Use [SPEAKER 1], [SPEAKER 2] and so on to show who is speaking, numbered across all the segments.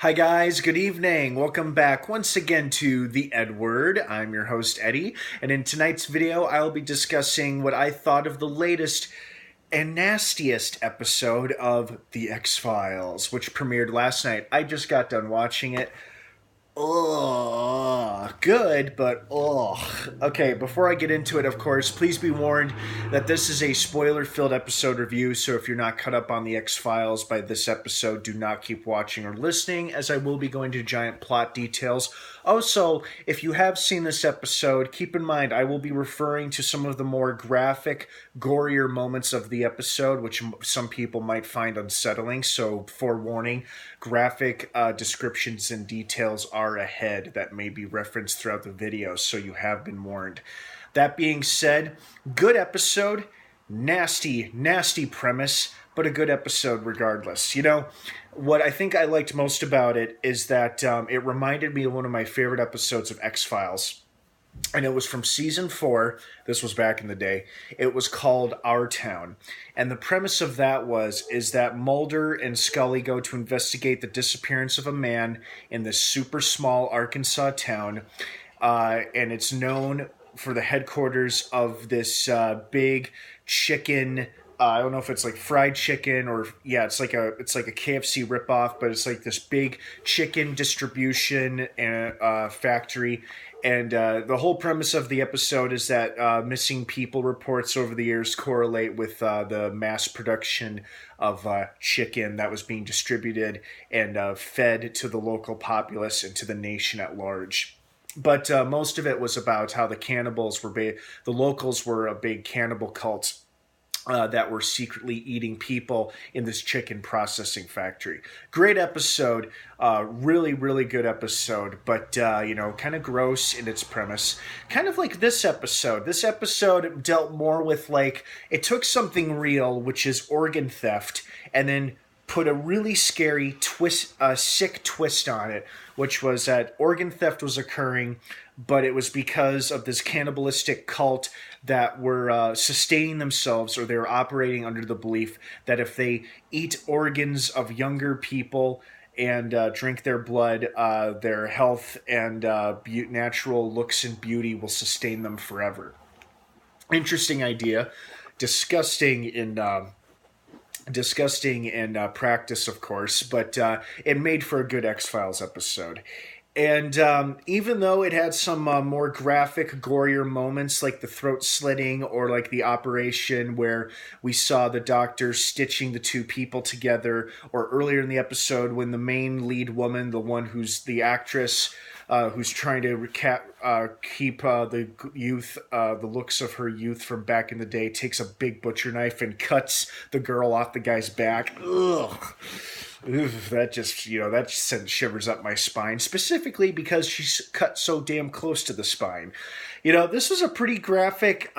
[SPEAKER 1] Hi guys, good evening. Welcome back once again to the EdWord. I'm your host Eddie, and in tonight's video I'll be discussing what I thought of the latest and nastiest episode of The X-Files, which premiered last night. I just got done watching it. Ugh, good, but ugh. Okay, before I get into it, of course, please be warned that this is a spoiler-filled episode review, so if you're not caught up on the X-Files by this episode, do not keep watching or listening, as I will be going to giant plot details. Also, if you have seen this episode, keep in mind I will be referring to some of the more graphic, gorier moments of the episode, which some people might find unsettling, so forewarning, graphic descriptions and details are ahead that may be referenced throughout the video, so you have been warned. That being said, good episode, nasty premise, but a good episode regardless. You know, what I think I liked most about it is that it reminded me of one of my favorite episodes of X-Files. And it was from season 4. This was back in the day. It was called Our Town. And the premise of that is that Mulder and Scully go to investigate the disappearance of a man in this super small Arkansas town. And it's known for the headquarters of this big chicken. I don't know if it's like fried chicken or it's like a KFC ripoff, but it's like this big chicken distribution factory. And the whole premise of the episode is that missing people reports over the years correlate with the mass production of chicken that was being distributed and fed to the local populace and to the nation at large. But most of it was about how the locals were a big cannibal cult that were secretly eating people in this chicken processing factory. Great episode, really good episode, but kind of gross in its premise. Kind of like this episode. This episode dealt more with it took something real, which is organ theft, and then put a really scary sick twist on it, which was that organ theft was occurring, but it was because of this cannibalistic cult that were sustaining themselves, or they were operating under the belief that if they eat organs of younger people and drink their blood, their health and natural looks and beauty will sustain them forever. Interesting idea. Disgusting in practice, of course, but it made for a good X-Files episode. And even though it had some more graphic, gorier moments, like the throat slitting or like the operation where we saw the doctor stitching the two people together, or earlier in the episode when the main lead woman, the one who's the actress who's trying to keep the looks of her youth from back in the day, takes a big butcher knife and cuts the girl off the guy's back. Ugh. Oof, that sent shivers up my spine, specifically because she's cut so damn close to the spine. This was a pretty graphic,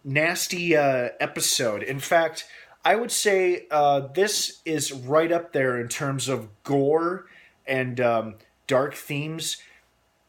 [SPEAKER 1] nasty episode. In fact, I would say this is right up there in terms of gore and dark themes.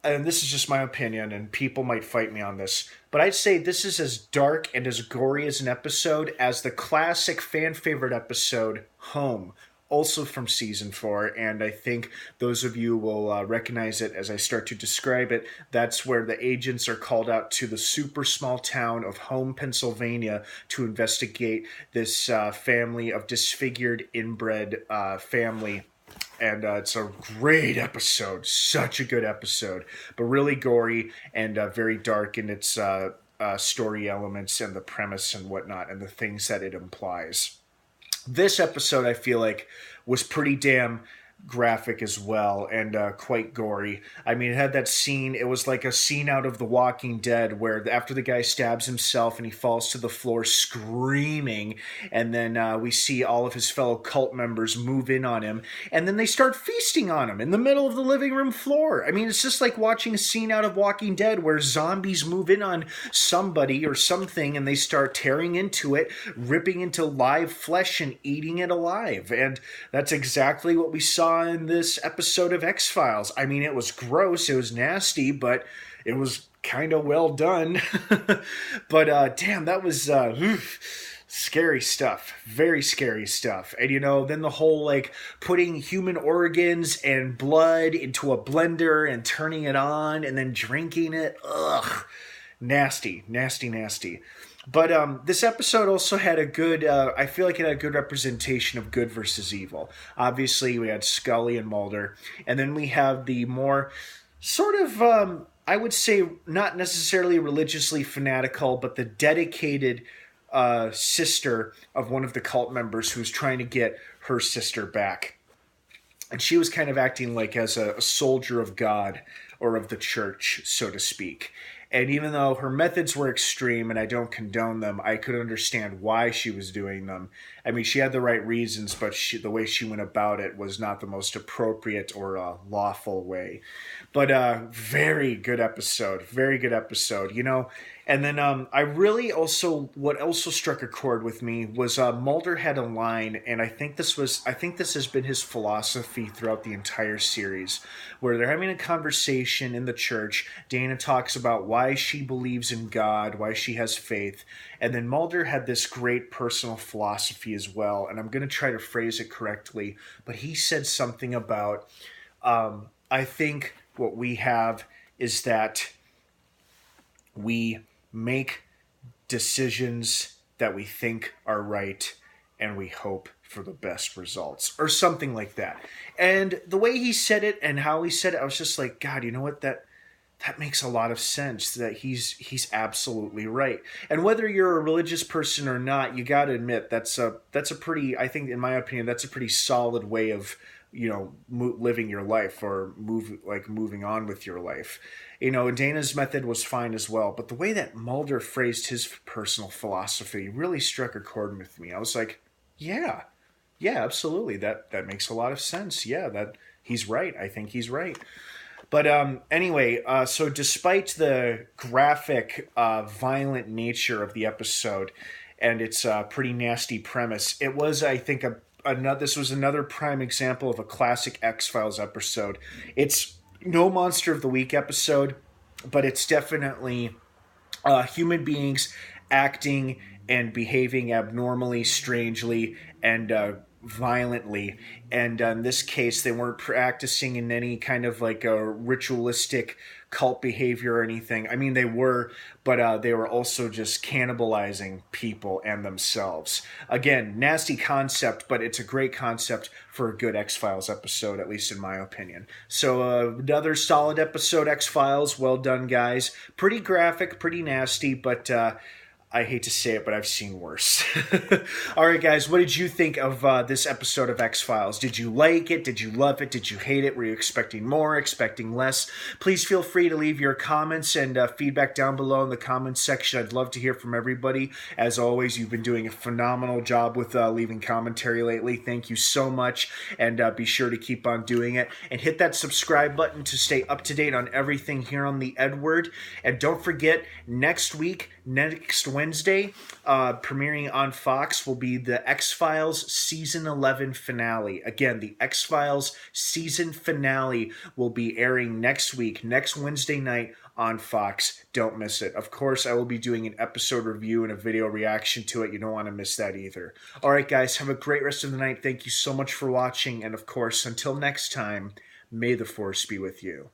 [SPEAKER 1] And this is just my opinion, and people might fight me on this, but I'd say this is as dark and as gory as an episode as the classic fan favorite episode, Home, also from season 4, and I think those of you will recognize it as I start to describe it. That's where the agents are called out to the super small town of Home, Pennsylvania, to investigate this family of disfigured inbred family. And it's a great episode, such a good episode, but really gory and very dark in its story elements and the premise and whatnot and the things that it implies. This episode, I feel like, was pretty damn graphic as well and quite gory. I mean, it had that scene, it was like a scene out of The Walking Dead where after the guy stabs himself and he falls to the floor screaming, and then we see all of his fellow cult members move in on him, and then they start feasting on him in the middle of the living room floor. I mean, it's just like watching a scene out of Walking Dead where zombies move in on somebody or something and they start tearing into it, ripping into live flesh and eating it alive. And that's exactly what we saw in this episode of X-Files. I mean, it was gross, it was nasty, but it was kind of well done. But damn, that was Scary stuff. Very scary stuff. And then the whole like putting human organs and blood into a blender and turning it on and then drinking it. Ugh. Nasty, nasty, nasty. But this episode also had a good, I feel like it had a good representation of good versus evil. Obviously, we had Scully and Mulder. And then we have the more sort of, I would say, not necessarily religiously fanatical, but the dedicated sister of one of the cult members who's trying to get her sister back. And she was kind of acting like as a soldier of God or of the church, so to speak. And even though her methods were extreme and I don't condone them, I could understand why she was doing them. I mean, she had the right reasons, but the way she went about it was not the most appropriate or lawful way. But very good episode. Very good episode. And then I really what also struck a chord with me was Mulder had a line, and I think this has been his philosophy throughout the entire series, where they're having a conversation in the church. Dana talks about why she believes in God, why she has faith, and then Mulder had this great personal philosophy as well, and I'm going to try to phrase it correctly, but he said something about, I think what we have is that we make decisions that we think are right and we hope for the best results or something like that. And the way he said it and how he said it, I was just like, God, you know what? That makes a lot of sense. That he's absolutely right. And whether you're a religious person or not, you got to admit that's a pretty, I think in my opinion, that's a pretty solid way of living your life or moving on with your life. Dana's method was fine as well, but the way that Mulder phrased his personal philosophy really struck a chord with me. I was like, yeah, absolutely. That makes a lot of sense. Yeah, that he's right. I think he's right. But anyway, so despite the graphic, violent nature of the episode and its pretty nasty premise, it was, I think, this was another prime example of a classic X-Files episode. It's no Monster of the Week episode, but it's definitely human beings acting and behaving abnormally, strangely, and violently. And in this case, they weren't practicing in any kind of like a ritualistic cult behavior or anything. I mean, they were, but they were also just cannibalizing people and themselves. Again, nasty concept, but it's a great concept for a good X-Files episode, at least in my opinion. So another solid episode, X-Files. Well done, guys. Pretty graphic, pretty nasty, but I hate to say it, but I've seen worse. All right, guys, what did you think of this episode of X-Files? Did you like it? Did you love it? Did you hate it? Were you expecting more, expecting less? Please feel free to leave your comments and feedback down below in the comments section. I'd love to hear from everybody. As always, you've been doing a phenomenal job with leaving commentary lately. Thank you so much, and be sure to keep on doing it. And hit that subscribe button to stay up to date on everything here on the EdWord. And don't forget, next Wednesday, premiering on Fox, will be the X-Files Season 11 finale. Again, the X-Files Season finale will be airing next Wednesday night on Fox. Don't miss it. Of course, I will be doing an episode review and a video reaction to it. You don't want to miss that either. All right, guys, have a great rest of the night. Thank you so much for watching. And of course, until next time, may the Force be with you.